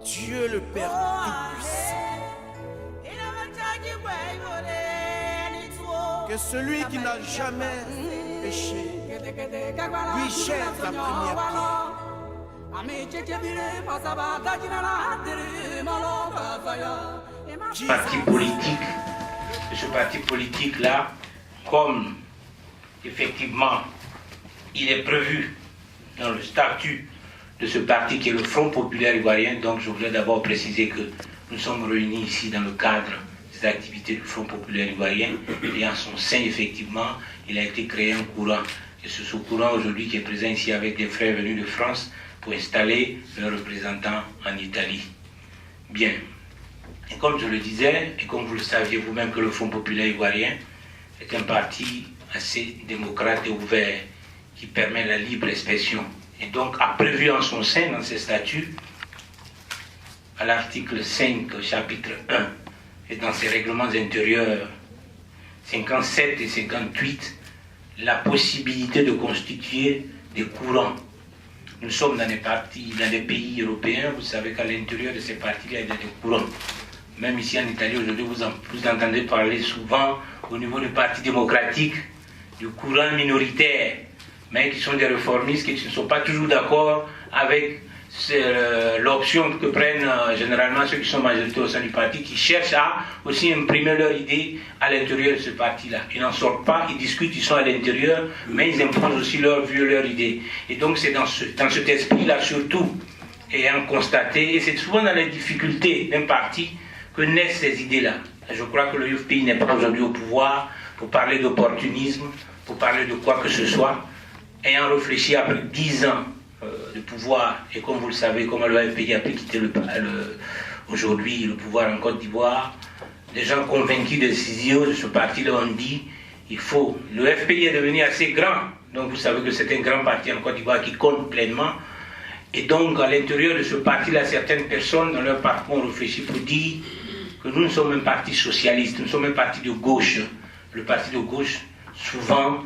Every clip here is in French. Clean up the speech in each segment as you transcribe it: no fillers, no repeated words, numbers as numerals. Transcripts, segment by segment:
Dieu le Père Tout-Puissant. Que celui qui n'a jamais péché lui jette la première pierre. Parti politique, de ce parti politique-là, comme effectivement il est prévu dans le statut de ce parti qui est le Front Populaire Ivoirien, donc je voulais d'abord préciser que nous sommes réunis ici dans le cadre des activités du Front Populaire Ivoirien, et en son sein, effectivement, il a été créé un courant. Et c'est ce courant aujourd'hui qui est présent ici avec des frères venus de France pour installer leurs représentants en Italie. Bien. Et comme je le disais, et comme vous le saviez vous-même que le Front Populaire Ivoirien est un parti assez démocrate et ouvert qui permet la libre expression. Et donc a prévu en son sein, dans ses statuts, à l'article 5, chapitre 1, et dans ses règlements intérieurs 57 et 58, la possibilité de constituer des courants. Nous sommes dans des pays européens, vous savez qu'à l'intérieur de ces partis, il y a des courants. Même ici en Italie, aujourd'hui, vous entendez parler souvent, au niveau du Parti démocratique, du courant minoritaire, mais qui sont des réformistes, qui ne sont pas toujours d'accord avec l'option que prennent généralement ceux qui sont majoritaires au sein du parti, qui cherchent à aussi imprimer leur idée à l'intérieur de ce parti-là. Ils n'en sortent pas, ils discutent, ils sont à l'intérieur, mais ils imposent aussi leur vue, leur idée. Et donc c'est dans cet esprit-là surtout, ayant constaté, et c'est souvent dans les difficultés d'un parti que naissent ces idées-là. Je crois que le UFPI n'est pas aujourd'hui au pouvoir pour parler d'opportunisme, pour parler de quoi que ce soit, ayant réfléchi après 10 ans de pouvoir, et comme vous le savez, comme le FPI a pu quitter aujourd'hui le pouvoir en Côte d'Ivoire, des gens convaincus de décisions de ce parti-là ont dit le FPI est devenu assez grand, donc vous savez que c'est un grand parti en Côte d'Ivoire qui compte pleinement, et donc à l'intérieur de ce parti-là, certaines personnes dans leur parcours ont réfléchi pour dire que nous sommes un parti socialiste, nous sommes un parti de gauche. Le parti de gauche, souvent,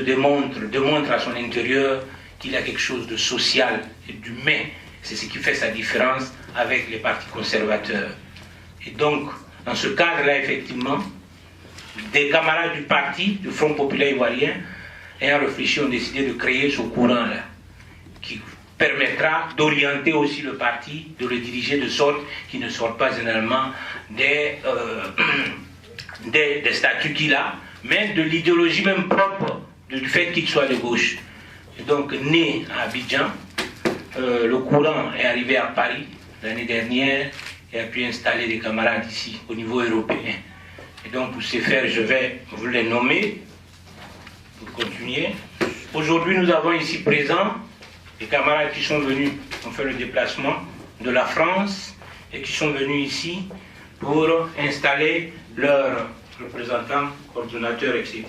démontre à son intérieur qu'il y a quelque chose de social et d'humain. C'est ce qui fait sa différence avec les partis conservateurs. Et donc, dans ce cadre-là, effectivement, des camarades du parti, du Front Populaire Ivoirien, ayant réfléchi, ont décidé de créer ce courant-là, qui permettra d'orienter aussi le parti, de le diriger de sorte qu'il ne sorte pas généralement des statuts qu'il a, mais de l'idéologie même propre du fait qu'il soit de gauche. Et donc, né à Abidjan, le courant est arrivé à Paris l'année dernière et a pu installer des camarades ici, au niveau européen. Et donc, pour ce faire, je vais vous les nommer, pour continuer. Aujourd'hui, nous avons ici présents des camarades qui sont venus, ont fait le déplacement de la France et qui sont venus ici pour installer leurs représentants, coordonnateurs, etc.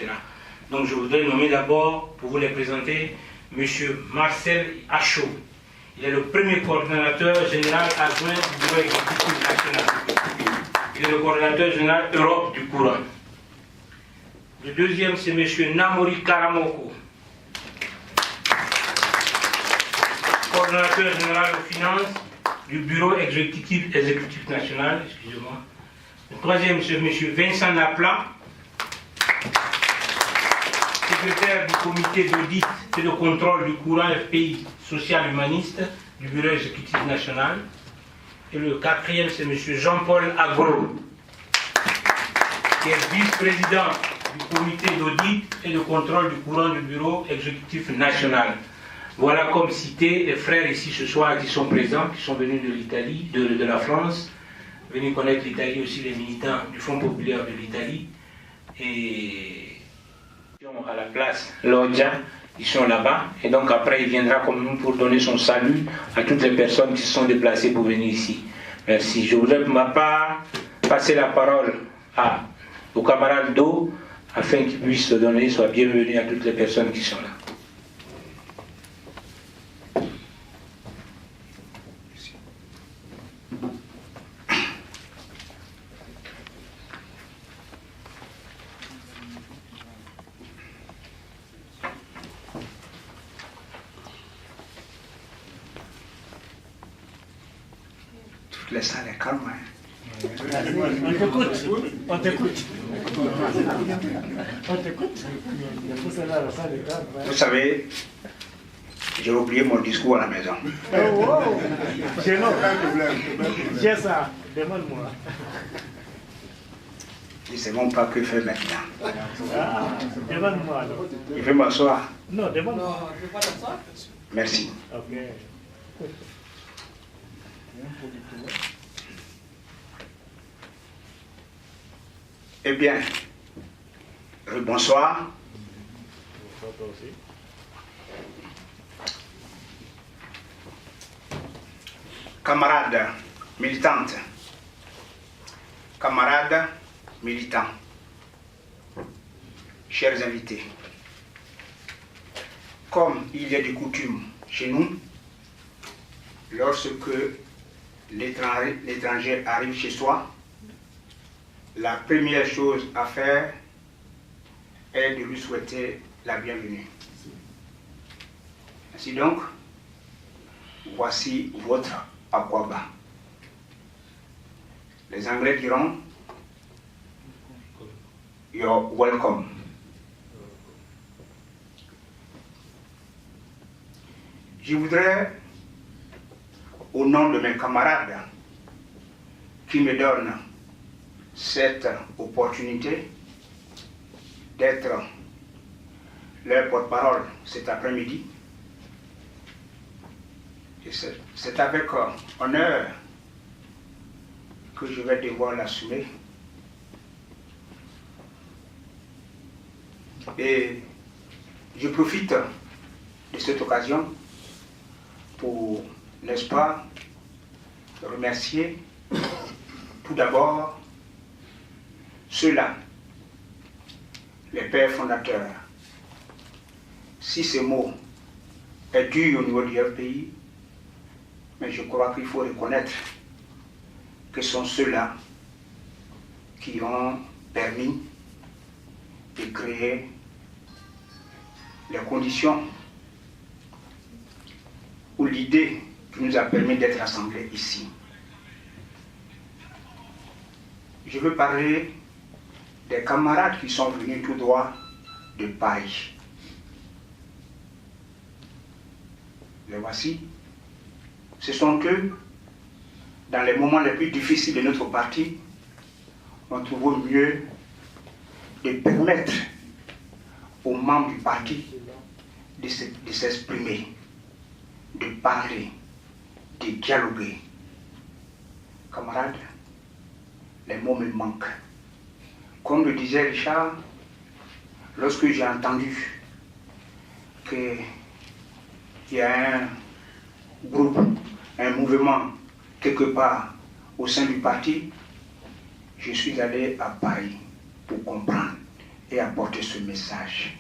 Donc je voudrais nommer d'abord, pour vous les présenter, M. Marcel Achot. Il est le premier coordonnateur général adjoint du Bureau exécutif national. Il est le coordonnateur général Europe du courant. Le deuxième, c'est M. Namori Karamoko, coordonnateur général aux finances du Bureau exécutif national. Excusez-moi. Le troisième, c'est M. Vincent Naplat, secrétaire du comité d'audit et de contrôle du courant FPI social humaniste du Bureau exécutif national. Et le quatrième, c'est M. Jean-Paul Agro, qui est vice-président du comité d'audit et de contrôle du courant du Bureau exécutif national. Voilà comme cité les frères ici ce soir qui sont présents, qui sont venus de l'Italie, de la France, venus connaître l'Italie aussi, les militants du Front Populaire de l'Italie. Et à la place Loggia, ils sont là-bas. Et donc après, il viendra comme nous pour donner son salut à toutes les personnes qui se sont déplacées pour venir ici. Merci. Je voudrais pour ma part passer la parole au camarade Do, afin qu'il puisse donner, soit bienvenu à toutes les personnes qui sont là. Toute la salle est calme. Hein. On t'écoute. On t'écoute. On t'écoute. Vous savez, j'ai oublié mon discours à la maison. Oh, wow. J'ai ça. Demande-moi. Je ne sais même pas que faire maintenant. Ah, demande-moi alors. Je vais m'asseoir. Non, demande-moi. Non, je ne veux pas t'asseoir. Merci. Ok. Eh bien, bonsoir. Bonsoir toi aussi. Camarades militantes, camarades militants, chers invités, comme il y a des coutumes chez nous, lorsque l'étranger arrive chez soi, la première chose à faire est de lui souhaiter la bienvenue. Ainsi donc, voici votre aquaba. Les Anglais diront "You're welcome". Je voudrais, au nom de mes camarades qui me donnent cette opportunité d'être leur porte-parole cet après-midi, et c'est avec honneur que je vais devoir l'assumer. Et je profite de cette occasion pour, n'est-ce pas, remercier tout d'abord ceux-là, les pères fondateurs. Si ce mot est dû au niveau du FPI, mais je crois qu'il faut reconnaître que ce sont ceux-là qui ont permis de créer les conditions ou l'idée qui nous a permis d'être assemblés ici. Je veux parler des camarades qui sont venus tout droit de Paris. Les voici. Ce sont eux, dans les moments les plus difficiles de notre parti, ont trouvé mieux de permettre aux membres du parti de s'exprimer, de parler, de dialoguer. Camarades, les mots me manquent. Comme le disait Richard, lorsque j'ai entendu qu'il y a un groupe, un mouvement quelque part au sein du parti, je suis allé à Paris pour comprendre et apporter ce message.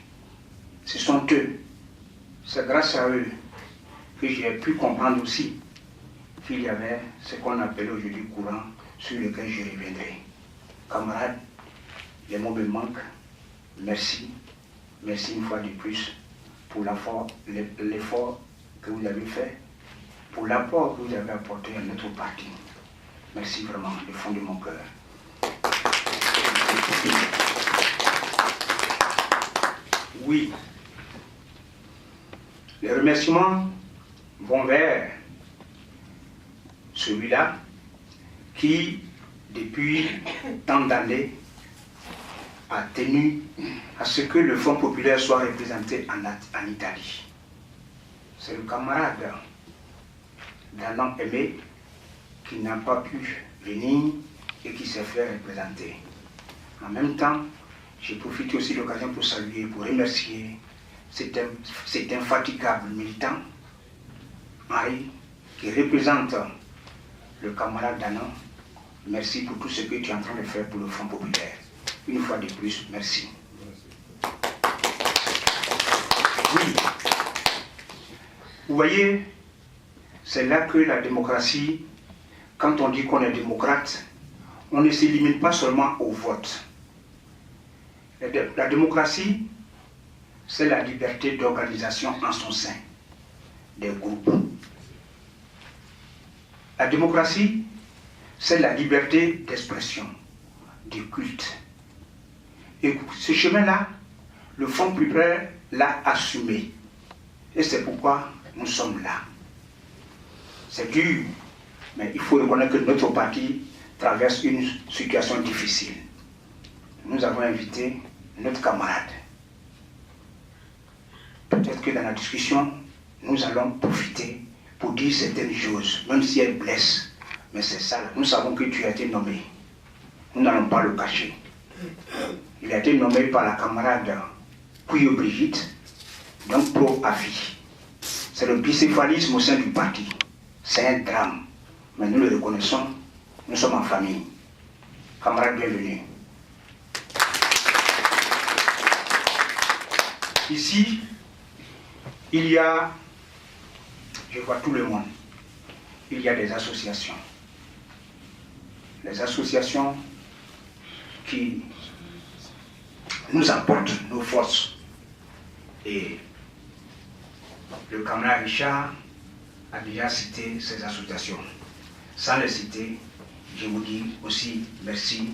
Ce sont eux, c'est grâce à eux que j'ai pu comprendre aussi qu'il y avait ce qu'on appelle aujourd'hui courant sur lequel je reviendrai. Camarades, les mots me manquent. Merci. Merci une fois de plus pour l'effort que vous avez fait, pour l'apport que vous avez apporté à notre parti. Merci vraiment du fond de mon cœur. Oui, les remerciements vont vers celui-là qui, depuis tant d'années, a tenu à ce que le Front populaire soit représenté en Italie. C'est le camarade d'Alain Aimé qui n'a pas pu venir et qui s'est fait représenter. En même temps, j'ai profité aussi de l'occasion pour saluer, pour remercier cet infatigable militant, Henri, qui représente le camarade Danon. Merci pour tout ce que tu es en train de faire pour le Front populaire. Une fois de plus, merci. Oui. Vous voyez, c'est là que la démocratie, quand on dit qu'on est démocrate, on ne se limite pas seulement au vote. La démocratie, c'est la liberté d'organisation en son sein des groupes. La démocratie, c'est la liberté d'expression, du culte. Et ce chemin-là, le Front populaire l'a assumé. Et c'est pourquoi nous sommes là. C'est dur, mais il faut reconnaître que notre parti traverse une situation difficile. Nous avons invité notre camarade. Peut-être que dans la discussion, nous allons profiter pour dire certaines choses, même si elles blessent. Mais c'est ça, nous savons que tu as été nommé. Nous n'allons pas le cacher. Il a été nommé par la camarade Puyo Brigitte, donc pro-avis. C'est le bicéphalisme au sein du parti. C'est un drame. Mais nous le reconnaissons, nous sommes en famille. Camarade, bienvenue. Ici, il y a, je vois tout le monde, il y a des associations. Les associations qui nous apportent nos forces. Et le camarade Richard a déjà cité ces associations. Sans les citer, je vous dis aussi merci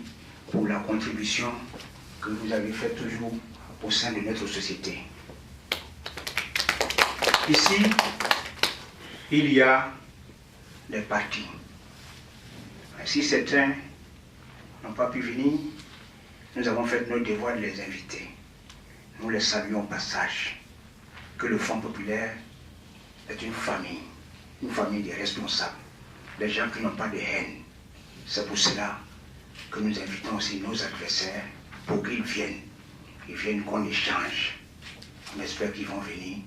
pour la contribution que vous avez faite toujours au sein de notre société. Ici, il y a les partis. Si certains n'ont pas pu venir, nous avons fait notre devoir de les inviter. Nous les saluons au passage. Que le Front populaire est une famille des responsables, des gens qui n'ont pas de haine. C'est pour cela que nous invitons aussi nos adversaires pour qu'ils viennent. Ils viennent qu'on échange. On espère qu'ils vont venir,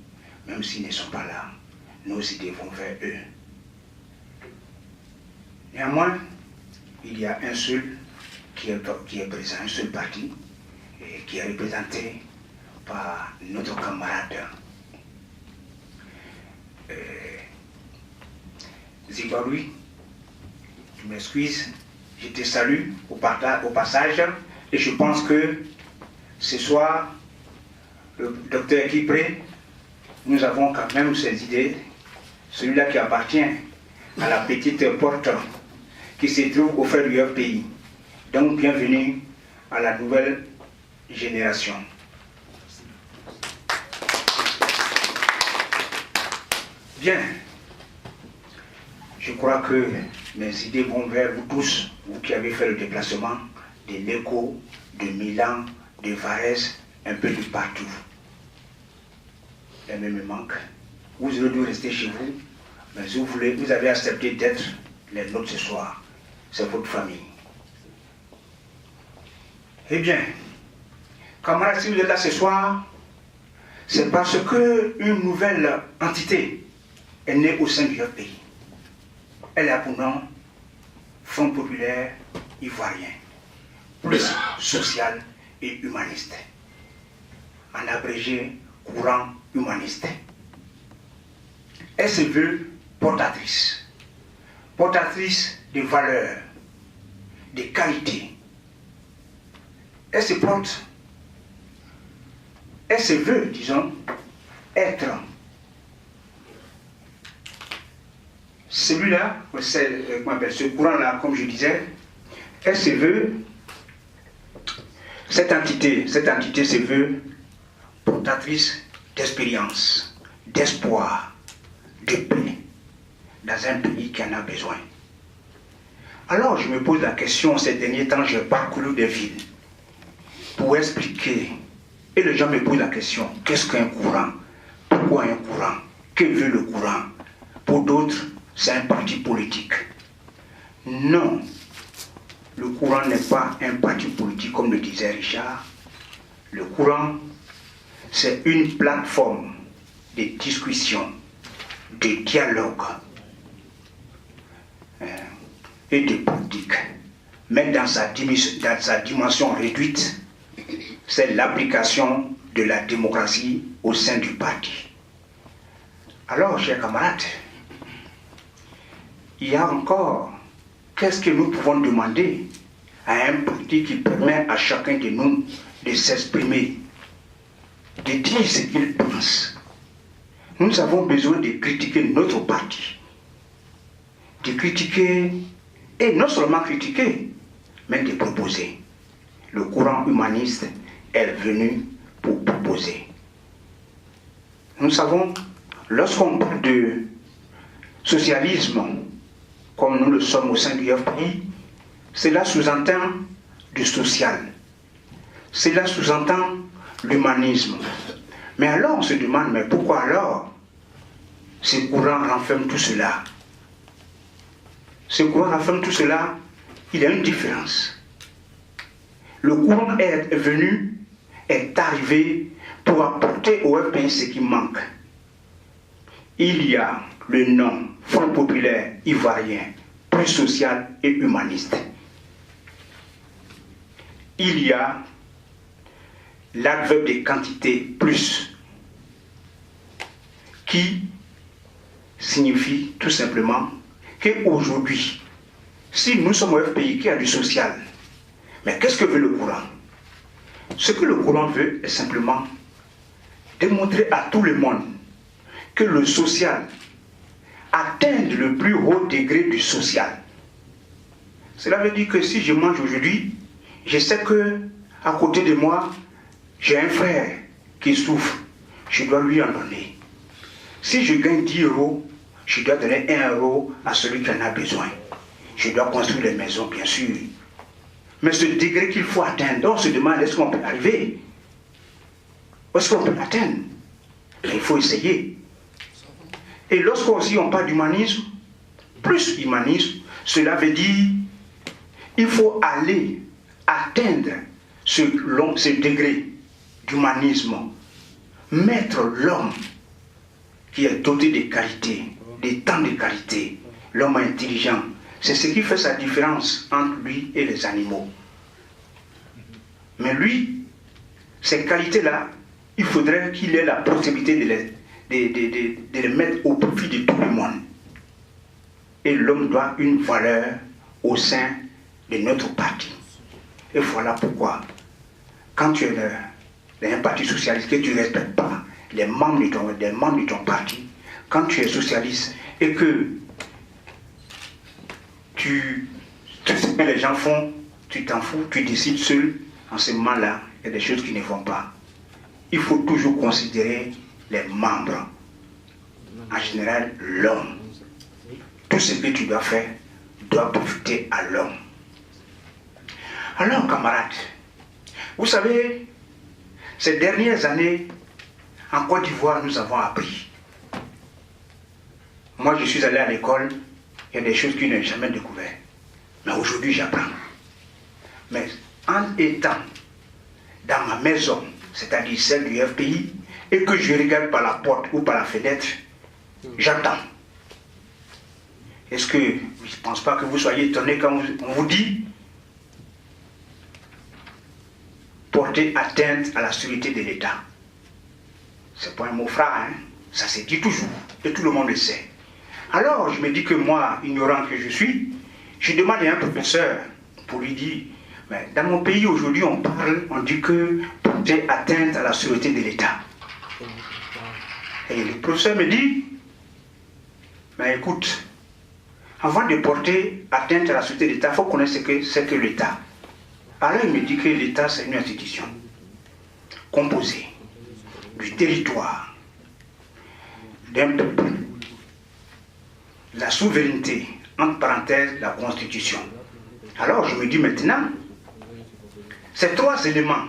même s'ils ne sont pas là. Nos idées vont vers eux. Néanmoins, il y a un seul qui est présent, un seul parti, et qui est représenté par notre camarade Zibaroui. Je m'excuse, je te salue au passage, et je pense que ce soir, le docteur Kipré, nous avons quand même ces idées, celui-là qui appartient à la petite porte qui se trouve au frère du pays. Donc bienvenue à la nouvelle génération. Bien, je crois que mes idées vont vers vous tous, vous qui avez fait le déplacement de l'Écho, de Milan, de Varese, un peu de partout. Les mêmes me manquent. Vous aurez dû rester chez vous, mais vous avez accepté d'être les nôtres ce soir. C'est votre famille. Eh bien, camarades, si vous êtes là ce soir, c'est parce qu'une nouvelle entité est née au sein du pays. Elle a pour nom Front populaire ivoirien, plus social et humaniste. En abrégé, courant humaniste. Elle se veut portatrice de valeurs, de qualités. Elle se porte, elle se veut, disons, être celui-là, ce courant-là, comme je disais, elle se veut, cette entité se veut portatrice d'expérience, d'espoir, de paix, dans un pays qui en a besoin. Alors je me pose la question, ces derniers temps, j'ai parcouru des villes pour expliquer, et les gens me posent la question, qu'est-ce qu'un courant? Pourquoi un courant? Que veut le courant? Pour d'autres, c'est un parti politique. Non, le courant n'est pas un parti politique comme le disait Richard. Le courant, c'est une plateforme de discussion, de dialogue et de politique. Mais dans sa dimension réduite, c'est l'application de la démocratie au sein du parti. Alors, chers camarades, il y a encore, qu'est-ce que nous pouvons demander à un parti qui permet à chacun de nous de s'exprimer, de dire ce qu'il pense? Nous avons besoin de critiquer notre parti, de critiquer Et non seulement critiquer, mais de proposer. Le courant humaniste est venu pour proposer. Nous savons, lorsqu'on parle de socialisme, comme nous le sommes au sein du FPI, cela sous-entend du social. Cela sous-entend l'humanisme. Mais alors on se demande, mais pourquoi alors ce courant renferme tout cela? Ce courant renferme tout cela, il y a une différence. Le courant est venu, est arrivé pour apporter au FPI ce qui manque. Il y a le nom Front populaire ivoirien, plus social et humaniste. Il y a l'adverbe de quantité plus, qui signifie tout simplement qu'aujourd'hui, si nous sommes un pays qui a du social, mais qu'est-ce que veut le courant? Ce que le courant veut est simplement démontrer à tout le monde que le social atteint le plus haut degré du social. Cela veut dire que si je mange aujourd'hui, je sais que à côté de moi, j'ai un frère qui souffre, je dois lui en donner. Si je gagne 10 euros, je dois donner 1 euro à celui qui en a besoin. Je dois construire les maisons, bien sûr. Mais ce degré qu'il faut atteindre, on se demande est-ce qu'on peut arriver? Est-ce qu'on peut l'atteindre? Mais il faut essayer. Et lorsqu'on parle d'humanisme, plus humanisme, cela veut dire il faut aller atteindre ce degré d'humanisme, mettre l'homme qui est doté de qualités, des temps de qualité, l'homme intelligent. C'est ce qui fait sa différence entre lui et les animaux. Mais lui, ces qualités-là, il faudrait qu'il ait la possibilité de les mettre au profit de tout le monde. Et l'homme doit une valeur au sein de notre parti. Et voilà pourquoi, quand tu es dans un parti socialiste, que tu ne respectes pas les membres de ton parti, quand tu es socialiste et que tout ce que les gens font, tu t'en fous, tu décides seul, en ce moment-là, il y a des choses qui ne vont pas. Il faut toujours considérer les membres, en général l'homme. Tout ce que tu dois faire doit profiter à l'homme. Alors, camarades, vous savez, ces dernières années, en Côte d'Ivoire, nous avons appris. Moi, je suis allé à l'école, il y a des choses que je n'ai jamais découvertes. Mais aujourd'hui, j'apprends. Mais en étant dans ma maison, c'est-à-dire celle du FPI, et que je regarde par la porte ou par la fenêtre, j'attends. Est-ce que je ne pense pas que vous soyez étonnés quand on vous dit porter atteinte à la sécurité de l'État? C'est pas un mot frais, hein? Ça se dit toujours, et tout le monde le sait. Alors, je me dis que moi, ignorant que je suis, je demande à un professeur pour lui dire, mais dans mon pays aujourd'hui, on dit que porter atteinte à la sécurité de l'État. Et le professeur me dit, mais écoute, avant de porter atteinte à la sécurité de l'État, il faut connaître ce que c'est que l'État. Alors il me dit que l'État, c'est une institution composée du territoire, d'un peuple, la souveraineté, entre parenthèses, la Constitution. Alors je me dis maintenant, ces trois éléments,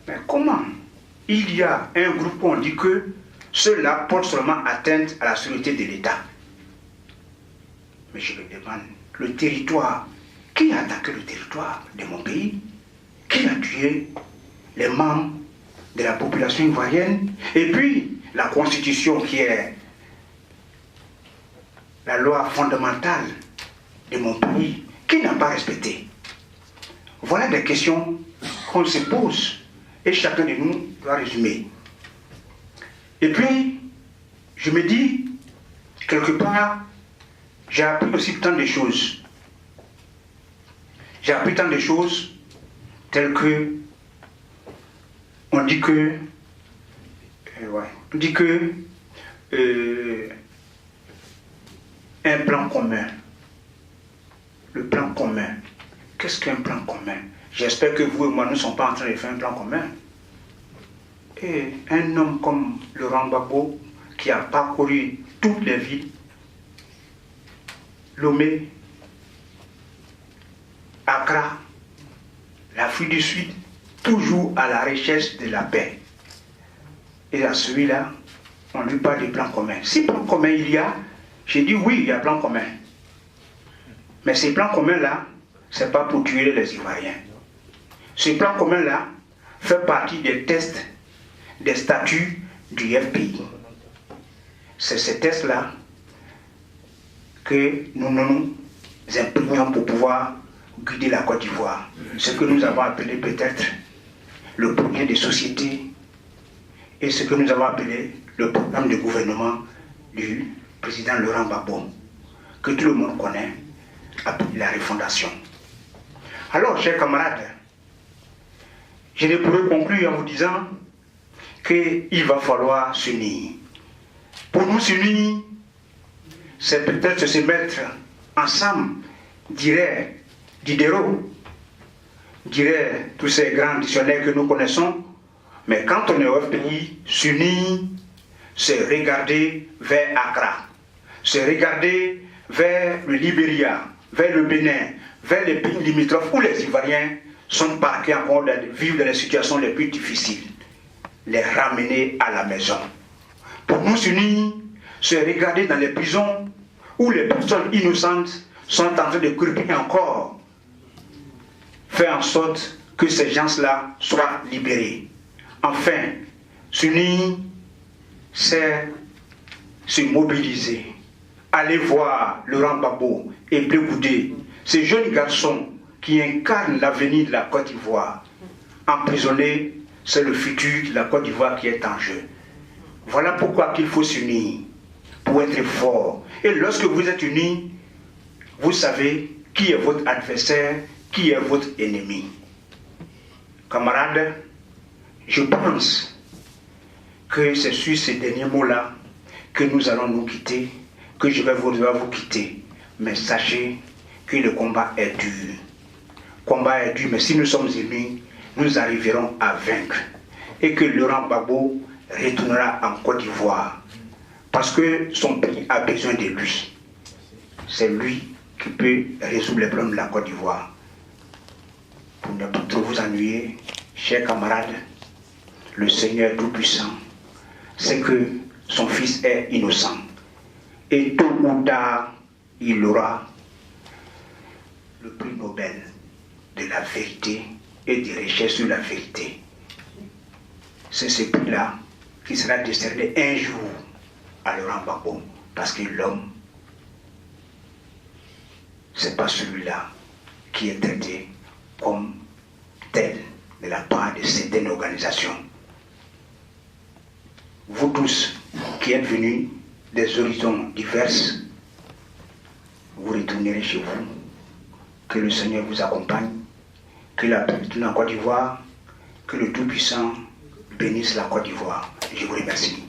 mais comment il y a un groupe où on dit que ceux-là portent seulement atteinte à la sécurité de l'État? Mais je me demande, le territoire, qui a attaqué le territoire de mon pays? Qui a tué les membres de la population ivoirienne? Et puis, la Constitution qui est la loi fondamentale de mon pays, qui n'a pas respecté? Voilà des questions qu'on se pose et chacun de nous doit résumer. Et puis, je me dis, quelque part, j'ai appris aussi tant de choses. J'ai appris tant de choses telles que, on dit que un plan commun le plan commun. Qu'est-ce qu'un plan commun? J'espère que vous et moi ne sommes pas en train de faire un plan commun. Et un homme comme Laurent Gbagbo, qui a parcouru toutes les villes, Lomé, Accra, l'Afrique du Sud, toujours à la recherche de la paix. Et à celui-là, on lui parle de plan commun. Si plan commun il y a, j'ai dit oui, il y a plan commun. Mais ces plans communs-là, ce n'est pas pour tuer les Ivoiriens. Ce plan commun-là fait partie des tests, des statuts du FPI. C'est ces tests-là que nous nous imprimions pour pouvoir guider la Côte d'Ivoire. Ce que nous avons appelé peut-être le projet de société et ce que nous avons appelé le programme de gouvernement du président Laurent Gbagbo, que tout le monde connaît, appelé la refondation. Alors, chers camarades, je ne pourrais conclure en vous disant qu'il va falloir s'unir. Pour nous s'unir, c'est peut-être se mettre ensemble, dirait Diderot, dirait tous ces grands dictionnaires que nous connaissons, mais quand on est au FPI, s'unir, c'est regarder vers Accra, c'est regarder vers le Libéria, vers le Bénin, vers les pays limitrophes où les Ivoiriens sont partis encore vivre dans les situations les plus difficiles, les ramener à la maison. Pour nous unir, c'est regarder dans les prisons où les personnes innocentes sont en train de croupir encore, faire en sorte que ces gens-là soient libérés. Enfin, s'unir, c'est se mobiliser, aller voir Laurent Gbagbo et Blé Goudé, ces jeunes garçons qui incarnent l'avenir de la Côte d'Ivoire. Emprisonnés, c'est le futur de la Côte d'Ivoire qui est en jeu. Voilà pourquoi il faut s'unir, pour être fort. Et lorsque vous êtes unis, vous savez qui est votre adversaire, qui est votre ennemi. Camarades, je pense que c'est sur ces derniers mots-là que nous allons nous quitter, que je vais vous quitter. Mais sachez que le combat est dur. Le combat est dur, mais si nous sommes unis, nous arriverons à vaincre. Et que Laurent Gbagbo retournera en Côte d'Ivoire. Parce que son pays a besoin de lui. C'est lui qui peut résoudre les problèmes de la Côte d'Ivoire. Pour ne pas trop vous ennuyer, chers camarades, le Seigneur Tout-Puissant sait que son fils est innocent. Et tôt ou tard, il aura le prix Nobel de la vérité et des recherches sur la vérité. C'est ce prix-là qui sera décerné un jour à Laurent Gbagbo, parce que l'homme, c'est pas celui-là qui est traité comme tel de la part de certaines organisations. Vous tous qui êtes venus des horizons divers, vous retournerez chez vous. Que le Seigneur vous accompagne, que la paix retourne en Côte d'Ivoire, que le Tout-Puissant bénisse la Côte d'Ivoire. Je vous remercie.